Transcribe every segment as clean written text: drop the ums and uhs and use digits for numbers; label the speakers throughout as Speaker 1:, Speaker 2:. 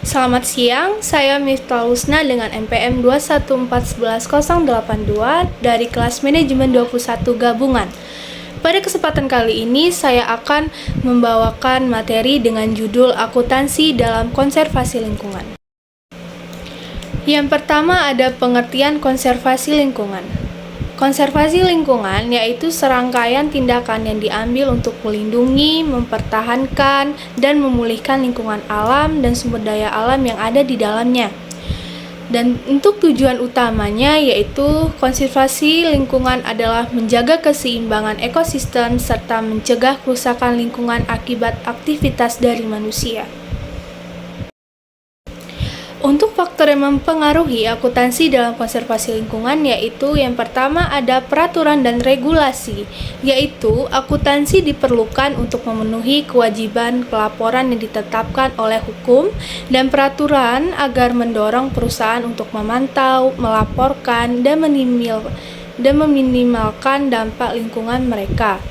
Speaker 1: Selamat siang, saya Miftah Lusna dengan NPM 214111082 dari kelas manajemen 21 gabungan. Pada kesempatan kali ini saya akan membawakan materi dengan judul akuntansi dalam konservasi lingkungan. Yang pertama ada pengertian konservasi lingkungan. Konservasi lingkungan yaitu serangkaian tindakan yang diambil untuk melindungi, mempertahankan, dan memulihkan lingkungan alam dan sumber daya alam yang ada di dalamnya. Dan untuk tujuan utamanya yaitu konservasi lingkungan adalah menjaga keseimbangan ekosistem serta mencegah kerusakan lingkungan akibat aktivitas dari manusia. Untuk faktor yang mempengaruhi akuntansi dalam konservasi lingkungan yaitu yang pertama ada peraturan dan regulasi, yaitu akuntansi diperlukan untuk memenuhi kewajiban pelaporan yang ditetapkan oleh hukum dan peraturan agar mendorong perusahaan untuk memantau, melaporkan, dan meminimalkan dampak lingkungan mereka.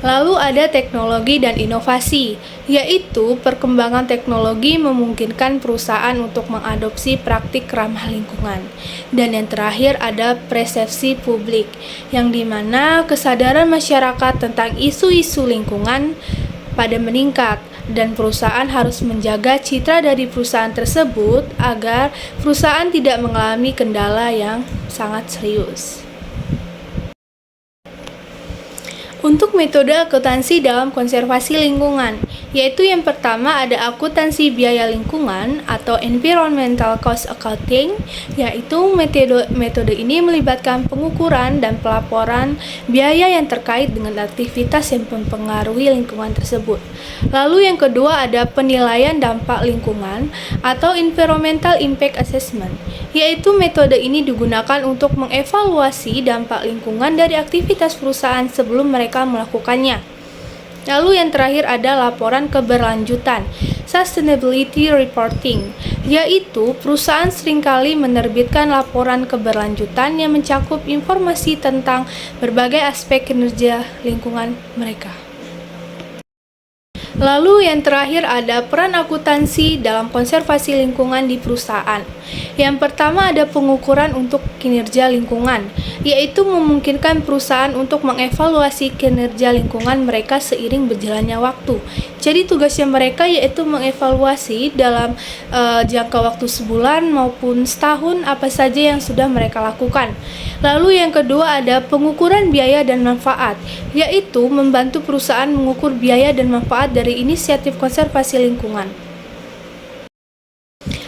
Speaker 1: Lalu ada teknologi dan inovasi, yaitu perkembangan teknologi memungkinkan perusahaan untuk mengadopsi praktik ramah lingkungan. Dan yang terakhir ada persepsi publik, yang dimana kesadaran masyarakat tentang isu-isu lingkungan pada meningkat, dan perusahaan harus menjaga citra dari perusahaan tersebut agar perusahaan tidak mengalami kendala yang sangat serius. Untuk metode akuntansi dalam konservasi lingkungan, yaitu yang pertama ada akuntansi biaya lingkungan atau environmental cost accounting, yaitu metode ini melibatkan pengukuran dan pelaporan biaya yang terkait dengan aktivitas yang mempengaruhi lingkungan tersebut. Lalu yang kedua ada penilaian dampak lingkungan atau environmental impact assessment, yaitu metode ini digunakan untuk mengevaluasi dampak lingkungan dari aktivitas perusahaan sebelum mereka melakukannya. Lalu yang terakhir ada laporan keberlanjutan, sustainability reporting, yaitu perusahaan seringkali menerbitkan laporan keberlanjutan yang mencakup informasi tentang berbagai aspek kinerja lingkungan mereka. Lalu yang terakhir ada peran akuntansi dalam konservasi lingkungan di perusahaan. Yang pertama ada pengukuran untuk kinerja lingkungan, yaitu memungkinkan perusahaan untuk mengevaluasi kinerja lingkungan mereka seiring berjalannya waktu. Jadi tugasnya mereka yaitu mengevaluasi dalam jangka waktu sebulan maupun setahun apa saja yang sudah mereka lakukan. Lalu yang kedua ada pengukuran biaya dan manfaat, yaitu membantu perusahaan mengukur biaya dan manfaat dari inisiatif konservasi lingkungan.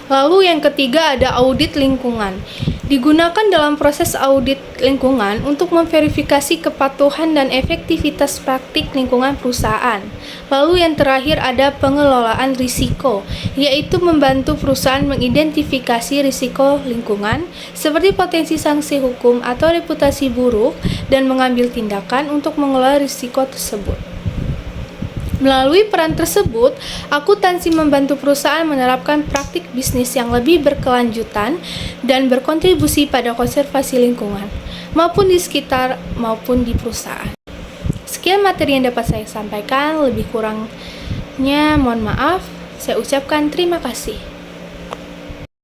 Speaker 1: Lalu yang ketiga ada audit lingkungan. Digunakan dalam proses audit lingkungan untuk memverifikasi kepatuhan dan efektivitas praktik lingkungan perusahaan. Lalu yang terakhir ada pengelolaan risiko, yaitu membantu perusahaan mengidentifikasi risiko lingkungan seperti potensi sanksi hukum atau reputasi buruk dan mengambil tindakan untuk mengelola risiko tersebut. Melalui peran tersebut, akuntansi membantu perusahaan menerapkan praktik bisnis yang lebih berkelanjutan dan berkontribusi pada konservasi lingkungan, maupun di sekitar maupun di perusahaan. Sekian materi yang dapat saya sampaikan, lebih kurangnya mohon maaf. Saya ucapkan terima kasih.